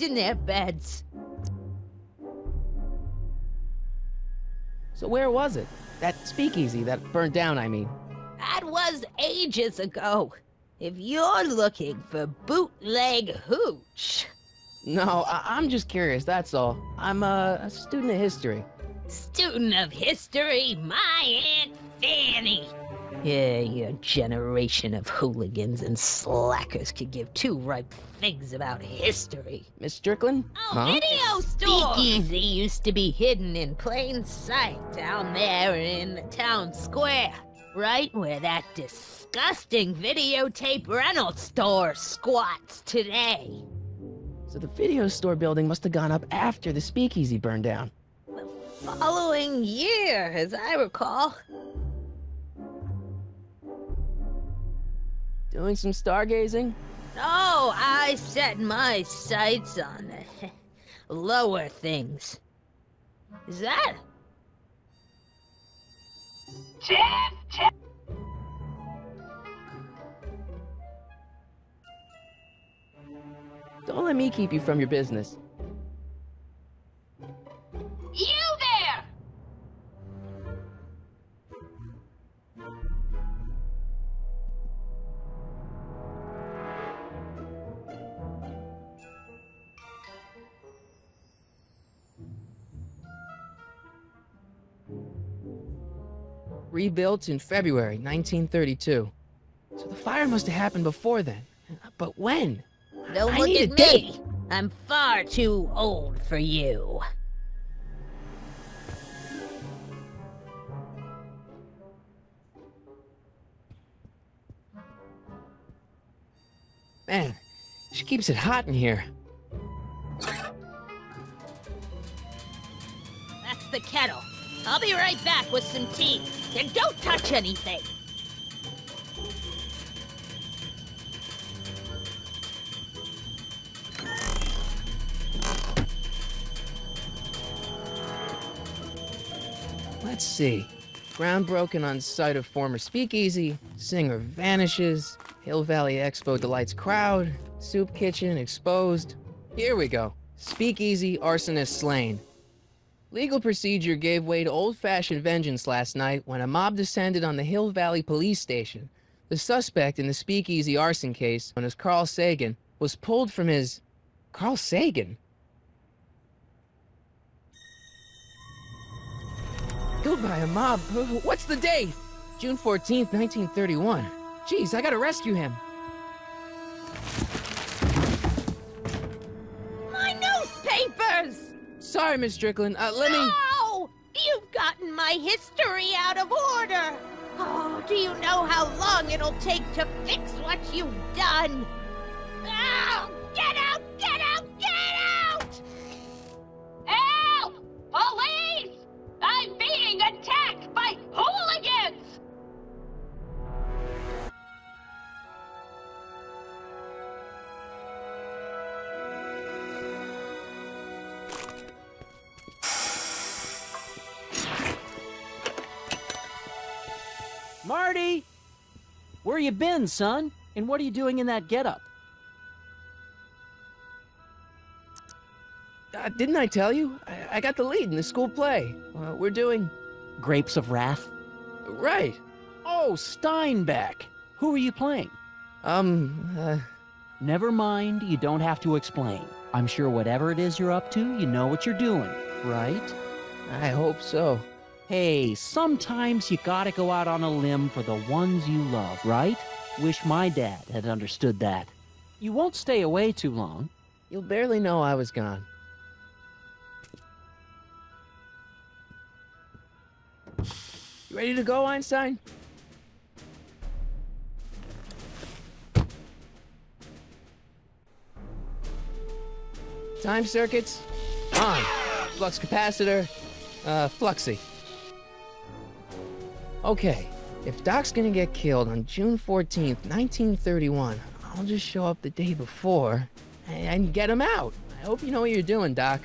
locked in their beds. So where was it? That speakeasy that burned down, I mean. That was ages ago. If you're looking for bootleg hooch. No, I'm just curious, that's all. I'm a student of history. Student of history, my Aunt Fanny. Yeah, your generation of hooligans and slackers could give two ripe figs about history. Miss Strickland? Oh, video store! Speakeasy used to be hidden in plain sight down there in the town square. Right where that disgusting videotape rental store squats today. So the video store building must have gone up after the speakeasy burned down. The following year, as I recall. Doing some stargazing? No, I set my sights on the lower things. Is that? Jeff! Don't let me keep you from your business. You there! Rebuilt in February 1932. So the fire must have happened before then. But when? Don't I look need at a me. date. I'm far too old for you. Man, she keeps it hot in here. That's the kettle. I'll be right back with some tea. And don't touch anything. Let's see. Ground broken on site of former speakeasy. Singer vanishes. Hill Valley Expo delights crowd. Soup kitchen exposed. Here we go. Speakeasy arsonist slain. Legal procedure gave way to old-fashioned vengeance last night when a mob descended on the Hill Valley police station. The suspect in the speakeasy arson case, known as Carl Sagan, was pulled from his... Carl Sagan? Killed by a mob. What's the date? June 14th, 1931. Jeez, I gotta rescue him. My newspapers! Sorry, Miss Strickland. Let me... No! You've gotten my history out of order! Oh, do you know how long it'll take to fix what you've done? Oh, get out! Get out! Get out! Help! Police! I'm being attacked by hooligans! Marty! Where you been, son? And what are you doing in that getup? Didn't I tell you? I got the lead in the school play. We're doing... Grapes of Wrath? Right. Oh, Steinbeck! Who are you playing? Never mind, you don't have to explain. I'm sure whatever it is you're up to, you know what you're doing, right? I hope so. Hey, sometimes you gotta go out on a limb for the ones you love, right? Wish my dad had understood that. You won't stay away too long. You'll barely know I was gone. You ready to go, Einstein? Time circuits, on. Flux capacitor, fluxy. Okay, if Doc's gonna get killed on June 14th, 1931, I'll just show up the day before and get him out. I hope you know what you're doing, Doc.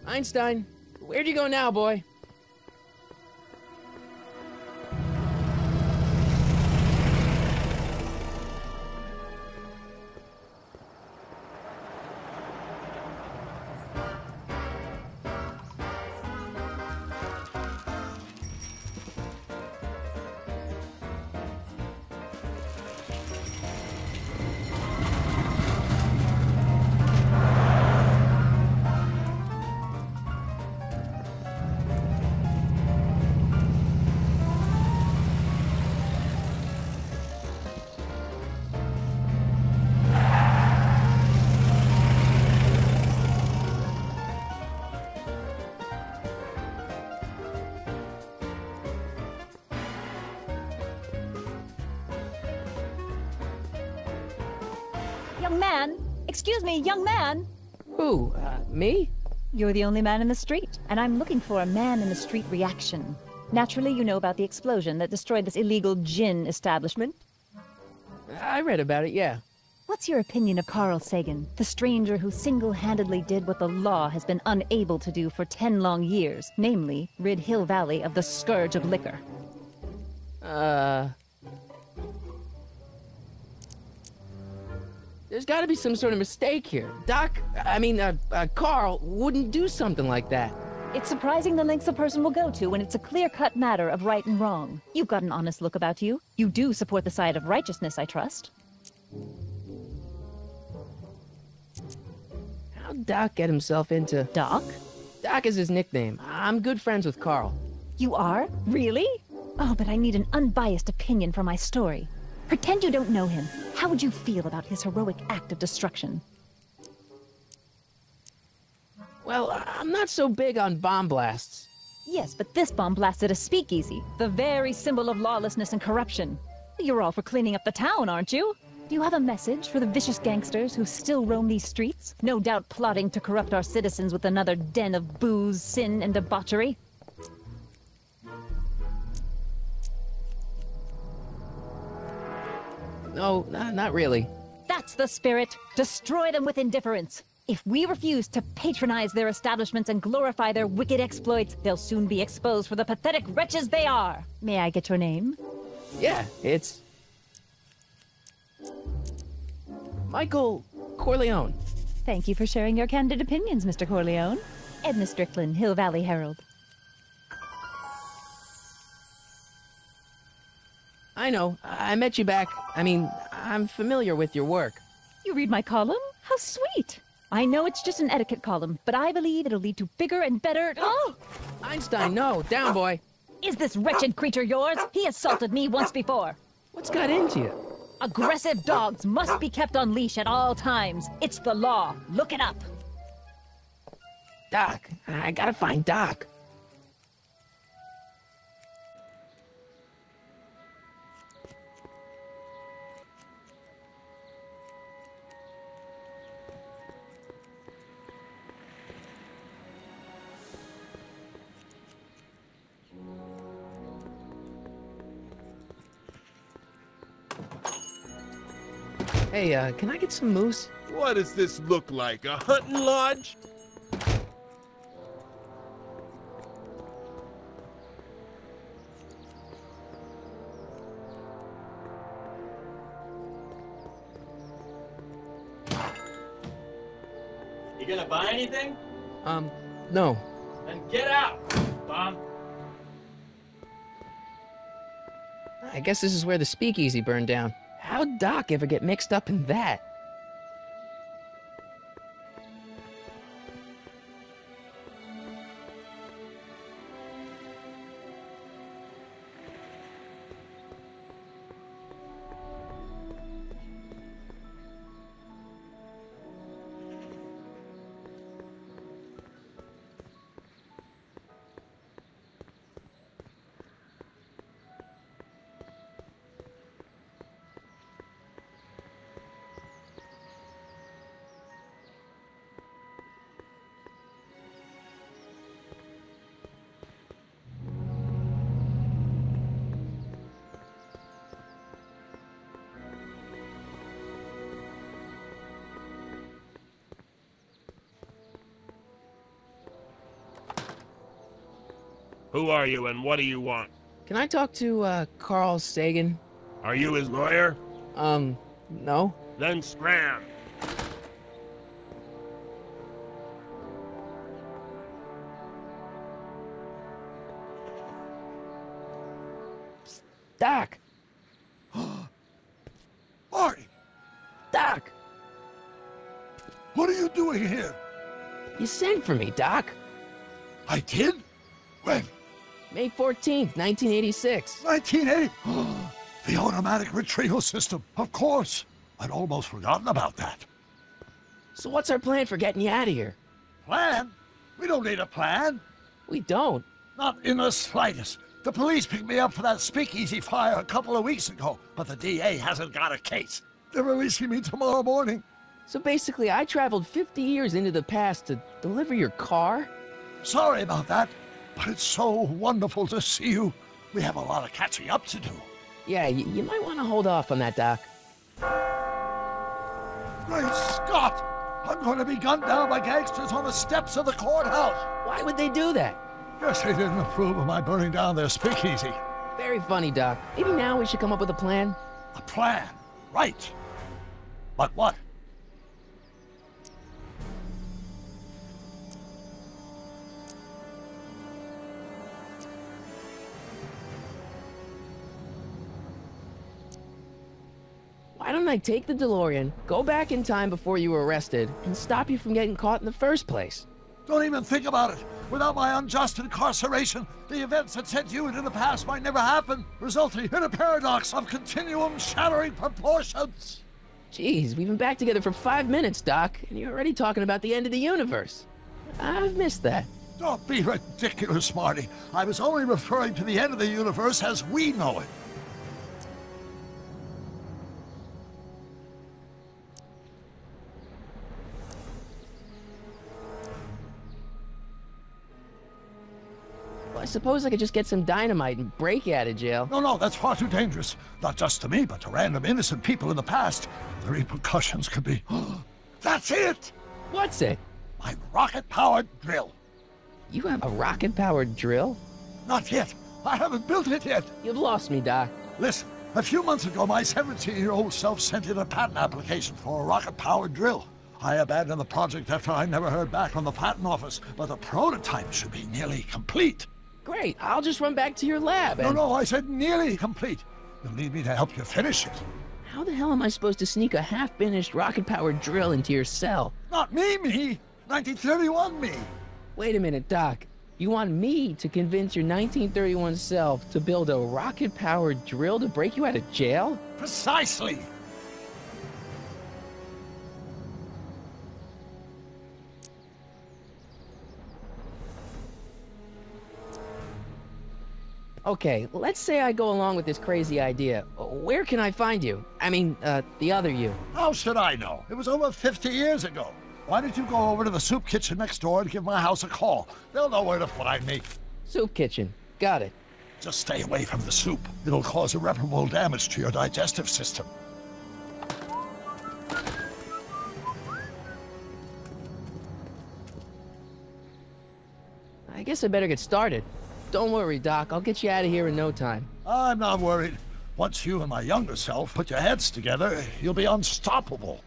Einstein, where'd you go now, boy? Young man! Excuse me, young man! Who, me? You're the only man in the street, and I'm looking for a man-in-the-street reaction. Naturally, you know about the explosion that destroyed this illegal gin establishment. I read about it, yeah. What's your opinion of Carl Sagan, the stranger who single-handedly did what the law has been unable to do for 10 long years, namely, rid Hill Valley of the scourge of liquor? There's gotta be some sort of mistake here. Carl wouldn't do something like that. It's surprising the lengths a person will go to when it's a clear-cut matter of right and wrong. You've got an honest look about you. You do support the side of righteousness, I trust. How'd Doc get himself into... Doc? Doc is his nickname. I'm good friends with Carl. You are? Really? Oh, but I need an unbiased opinion for my story. Pretend you don't know him. How would you feel about his heroic act of destruction? Well, I'm not so big on bomb blasts. Yes, but this bomb blasted a speakeasy, the very symbol of lawlessness and corruption. You're all for cleaning up the town, aren't you? Do you have a message for the vicious gangsters who still roam these streets? No doubt plotting to corrupt our citizens with another den of booze, sin, and debauchery. No, not really. That's the spirit. Destroy them with indifference. If we refuse to patronize their establishments and glorify their wicked exploits, they'll soon be exposed for the pathetic wretches they are. May I get your name? Yeah, it's... Michael Corleone. Thank you for sharing your candid opinions, Mr. Corleone. Edna Strickland, Hill Valley Herald. I know. I met you back. I'm familiar with your work. You read my column? How sweet! I know it's just an etiquette column, but I believe it'll lead to bigger and better... Oh! Einstein, no. Down, boy. Is this wretched creature yours? He assaulted me once before. What's got into you? Aggressive dogs must be kept on leash at all times. It's the law. Look it up. Doc. I gotta find Doc. Hey, can I get some moose? What does this look like, a hunting lodge? You gonna buy anything? No. Then get out, Bomb. I guess this is where the speakeasy burned down. How'd Doc ever get mixed up in that? Who are you and what do you want? Can I talk to, Carl Sagan? Are you his lawyer? No. Then scram. Doc! Marty, Doc! what are you doing here? You sent for me, Doc. I did? When? May 14th, 1986. 1980? The automatic retrieval system, of course. I'd almost forgotten about that. So what's our plan for getting you out of here? Plan? We don't need a plan. We don't. Not in the slightest. The police picked me up for that speakeasy fire a couple of weeks ago, but the DA hasn't got a case. They're releasing me tomorrow morning. So basically, I traveled 50 years into the past to deliver your car? Sorry about that, but it's so wonderful to see you. We have a lot of catching up to do. Yeah, you might want to hold off on that, Doc. Great Scott! I'm going to be gunned down by gangsters on the steps of the courthouse. Why would they do that? Guess they didn't approve of my burning down their speakeasy. Very funny, Doc. Maybe now we should come up with a plan? A plan, right. But what? Why don't I take the DeLorean, go back in time before you were arrested, and stop you from getting caught in the first place? Don't even think about it. Without my unjust incarceration, the events that sent you into the past might never happen, resulting in a paradox of continuum shattering proportions. Jeez, we've been back together for 5 minutes, Doc, and you're already talking about the end of the universe. I've missed that. Don't be ridiculous, Marty. I was only referring to the end of the universe as we know it. Well, I suppose I could just get some dynamite and break you out of jail. No, that's far too dangerous. Not just to me, but to random innocent people in the past. The repercussions could be... That's it! What's it? My rocket-powered drill. You have a rocket-powered drill? Not yet. I haven't built it yet. You've lost me, Doc. Listen, a few months ago, my 17-year-old self sent in a patent application for a rocket-powered drill. I abandoned the project after I never heard back from the patent office, but the prototype should be nearly complete. Great, I'll just run back to your lab and... No, I said nearly complete. You'll need me to help you finish it. How the hell am I supposed to sneak a half-finished rocket-powered drill into your cell? Not me! 1931 me! Wait a minute, Doc. You want me to convince your 1931 self to build a rocket-powered drill to break you out of jail? Precisely! Okay, let's say I go along with this crazy idea. Where can I find you? I mean, the other you. How should I know? It was over 50 years ago. Why don't you go over to the soup kitchen next door and give my house a call? They'll know where to find me. Soup kitchen. Got it. Just stay away from the soup. It'll cause irreparable damage to your digestive system. I guess I better get started. Don't worry, Doc. I'll get you out of here in no time. I'm not worried. Once you and my younger self put your heads together, you'll be unstoppable.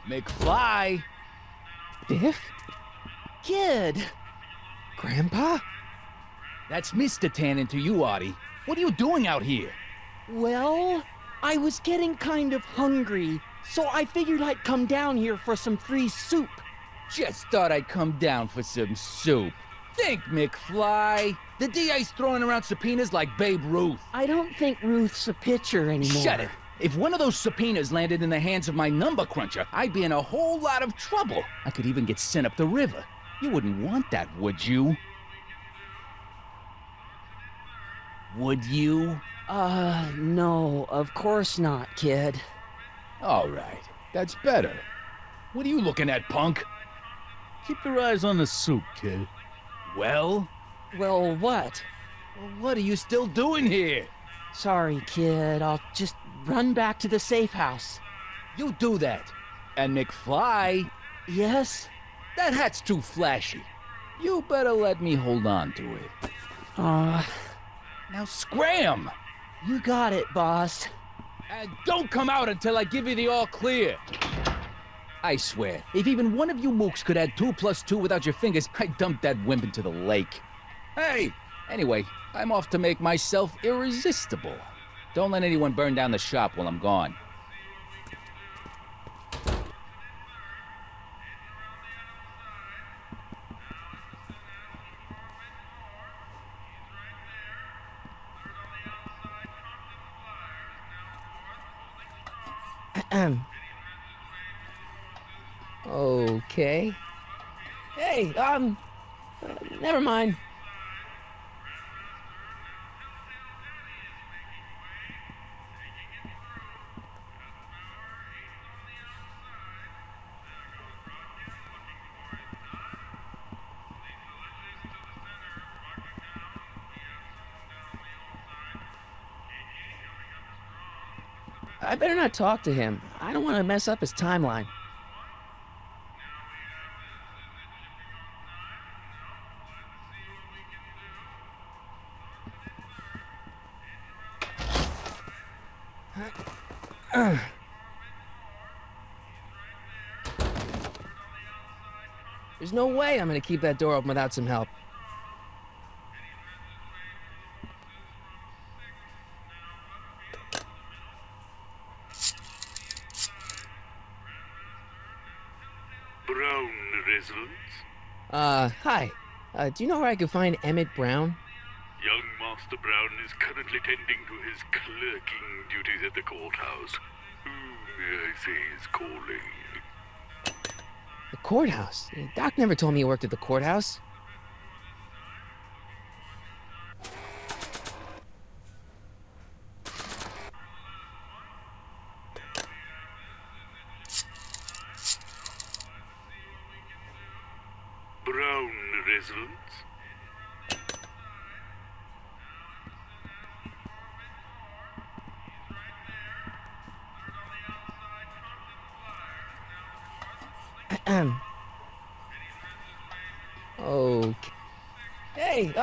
McFly! Biff? Kid! Grandpa? That's Mr. Tannen to you, Artie. What are you doing out here? Well, I was getting kind of hungry, so I figured I'd come down here for some free soup. Just thought I'd come down for some soup. Think, McFly. The DA's throwing around subpoenas like Babe Ruth. I don't think Ruth's a pitcher anymore. Shut it. If one of those subpoenas landed in the hands of my number cruncher, I'd be in a whole lot of trouble. I could even get sent up the river. You wouldn't want that, would you? Would you? No, of course not, kid. All right, that's better. What are you looking at, punk? Keep your eyes on the soup, kid. Well, Well, what? what are you still doing here? Sorry, kid. I'll just run back to the safe house. You do that. And McFly, Yes? that hat's too flashy. You better let me hold on to it. Now scram! You got it, boss. And don't come out until I give you the all clear. I swear, if even one of you mooks could add 2 + 2 without your fingers, I'd dump that wimp into the lake. Hey! Anyway, I'm off to make myself irresistible. Don't let anyone burn down the shop while I'm gone. Okay. Hey, never mind. I better not talk to him. I don't want to mess up his timeline. There's no way I'm gonna keep that door open without some help. Brown residence? Hi. Do you know where I could find Emmett Brown? Young Master Brown is currently tending to his clerking duties at the courthouse. Who, may I say, is calling? The courthouse? Doc never told me he worked at the courthouse. Brown residence? Okay. Hey,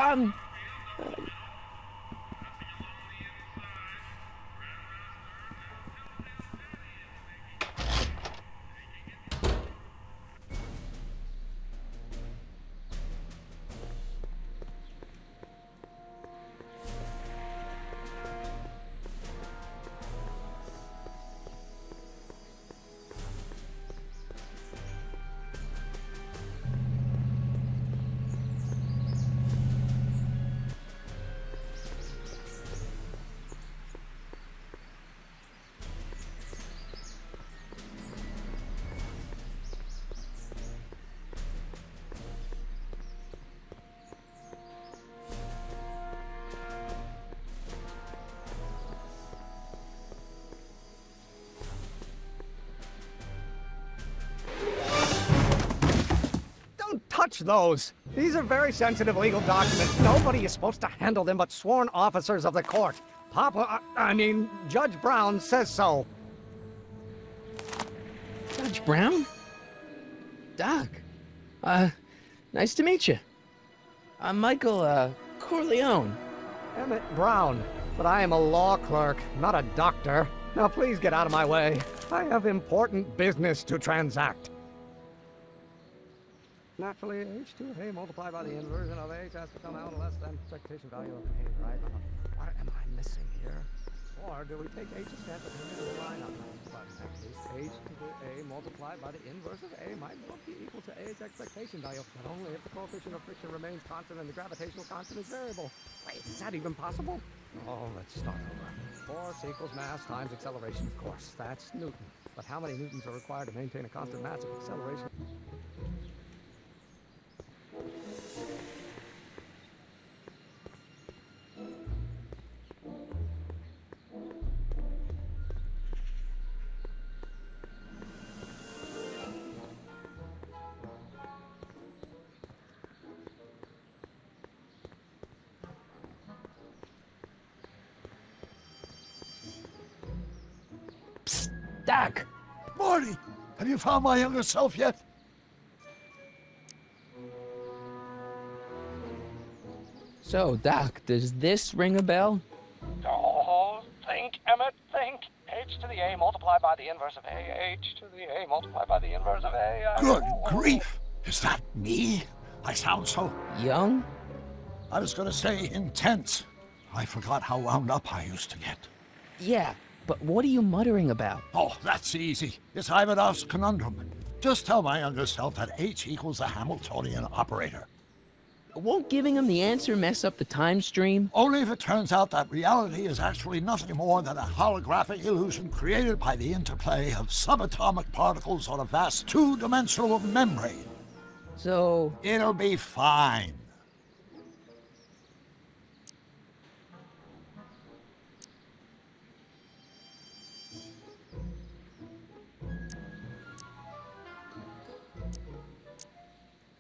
touch those. These are very sensitive legal documents. Nobody is supposed to handle them but sworn officers of the court. Judge Brown says so. Judge Brown? Doc. Nice to meet you. I'm Michael, Corleone. Emmett Brown. But I am a law clerk, not a doctor. Now please get out of my way. I have important business to transact. Naturally, H2A multiplied by the inversion of H has to come out less than expectation value of A, right? What am I missing here? Or do we take H's step at the end of the lineup? But in that case, H to the A multiplied by the inverse of A might well be equal to A's expectation value, but only if the coefficient of friction remains constant and the gravitational constant is variable. Wait, is that even possible? Oh, let's start over. Force equals mass times acceleration, of course. That's Newton. But how many newtons are required to maintain a constant mass of acceleration? Doc! Marty, have you found my younger self yet? So, Doc, does this ring a bell? Oh, think, Emmett, think. H to the A multiplied by the inverse of A. H to the A multiplied by the inverse of A. Good grief! Is that me? I sound so... Young? I was gonna say intense. I forgot how wound up I used to get. Yeah, but what are you muttering about? Oh, that's easy. It's Ivanov's conundrum. Just tell my younger self that H equals the Hamiltonian operator. Won't giving him the answer mess up the time stream? Only if it turns out that reality is actually nothing more than a holographic illusion created by the interplay of subatomic particles on a vast two-dimensional membrane. So... It'll be fine.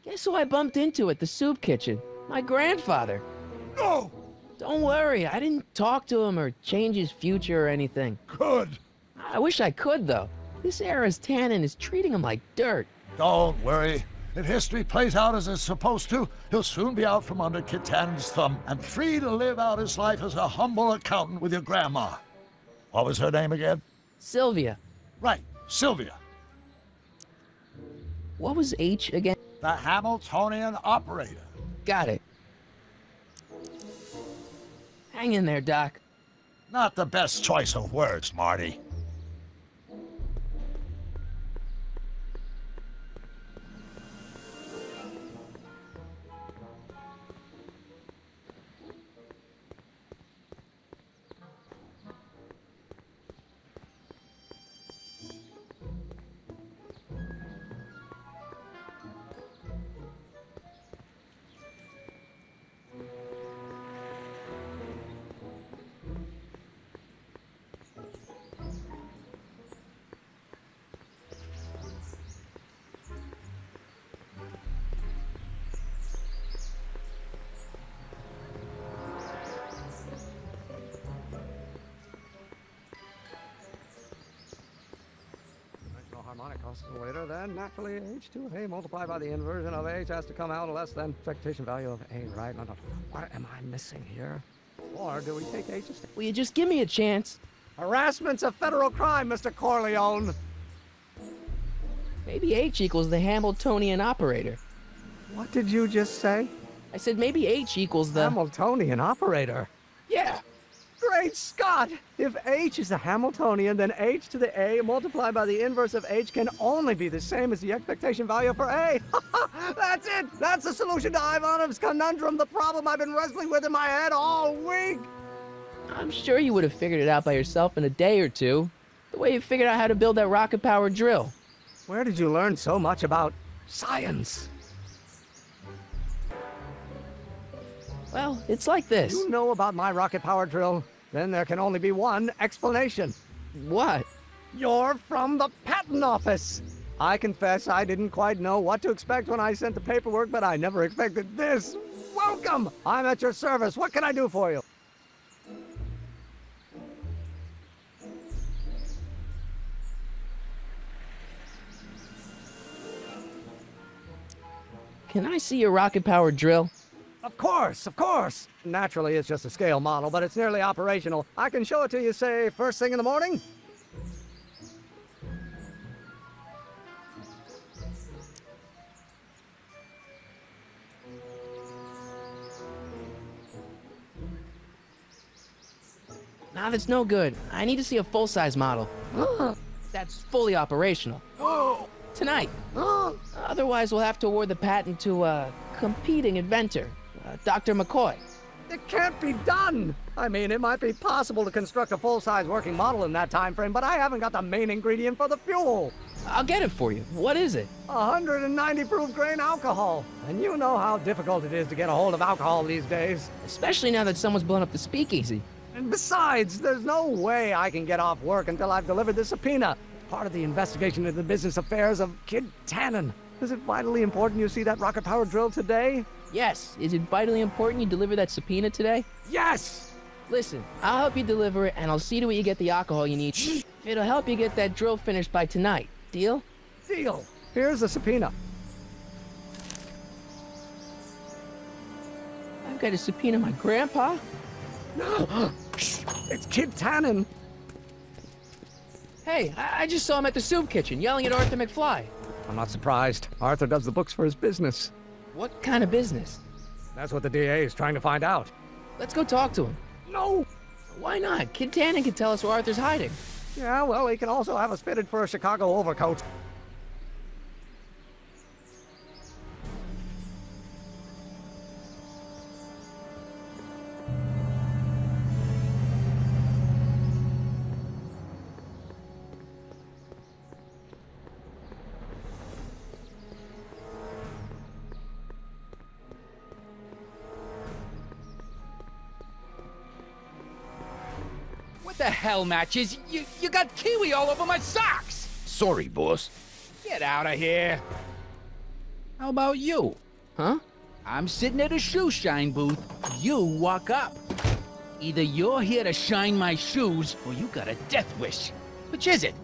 Guess who I bumped into at the soup kitchen? My grandfather. No! Don't worry, I didn't talk to him or change his future or anything. Good. I wish I could, though. This era's tannin is treating him like dirt. Don't worry. If history plays out as it's supposed to, he'll soon be out from under Kit Tannen's thumb and free to live out his life as a humble accountant with your grandma. What was her name again? Sylvia. Right, Sylvia. What was H again? The Hamiltonian operator. Got it. Hang in there, Doc. Not the best choice of words, Marty. Harmonic oscillator, then naturally H2A multiplied by the inversion of H has to come out less than expectation value of A, right? No. What am I missing here? Or do we take H as... Will you just give me a chance? Harassment's a federal crime, Mr. Corleone. Maybe H equals the Hamiltonian operator. What did you just say? I said maybe H equals the... Hamiltonian operator? Yeah! Great Scott! If H is a Hamiltonian, then H to the A multiplied by the inverse of H can only be the same as the expectation value for A. That's it! That's the solution to Ivanov's conundrum, the problem I've been wrestling with in my head all week! I'm sure you would have figured it out by yourself in a day or two. The way you figured out how to build that rocket-powered drill. Where did you learn so much about science? Well, it's like this. You know about my rocket-powered drill? Then there can only be one explanation. What? You're from the patent office. I confess I didn't quite know what to expect when I sent the paperwork, but I never expected this. Welcome! I'm at your service. What can I do for you? Can I see your rocket-powered drill? Of course, of course. Naturally, it's just a scale model, but it's nearly operational. I can show it to you, say, first thing in the morning. Nah, that's no good. I need to see a full-size model. That's fully operational. Tonight. Otherwise, we'll have to award the patent to a competing inventor, Dr. McCoy. It can't be done! I mean, it might be possible to construct a full-size working model in that time frame, but I haven't got the main ingredient for the fuel. I'll get it for you. What is it? 190 proof grain alcohol. And you know how difficult it is to get a hold of alcohol these days. Especially now that someone's blown up the speakeasy. And besides, there's no way I can get off work until I've delivered this subpoena. Part of the investigation into the business affairs of Kid Tannen. Is it vitally important you see that rocket-powered drill today? Yes. Is it vitally important you deliver that subpoena today? Yes! Listen, I'll help you deliver it, and I'll see to it you get the alcohol you need. It'll help you get that drill finished by tonight. Deal? Deal. Here's the subpoena. I've got to subpoena my grandpa? It's Kid Tannen. Hey, I just saw him at the soup kitchen, yelling at Arthur McFly. I'm not surprised. Arthur does the books for his business. What kind of business? That's what the DA is trying to find out. Let's go talk to him. No! Why not? Kid Tannen can tell us where Arthur's hiding. Yeah, well, he can also have us fitted for a Chicago overcoat. What the hell, Matches? You got kiwi all over my socks! Sorry, boss. Get out of here. How about you? Huh? I'm sitting at a shoe shine booth. You walk up. Either you're here to shine my shoes, or you got a death wish. Which is it?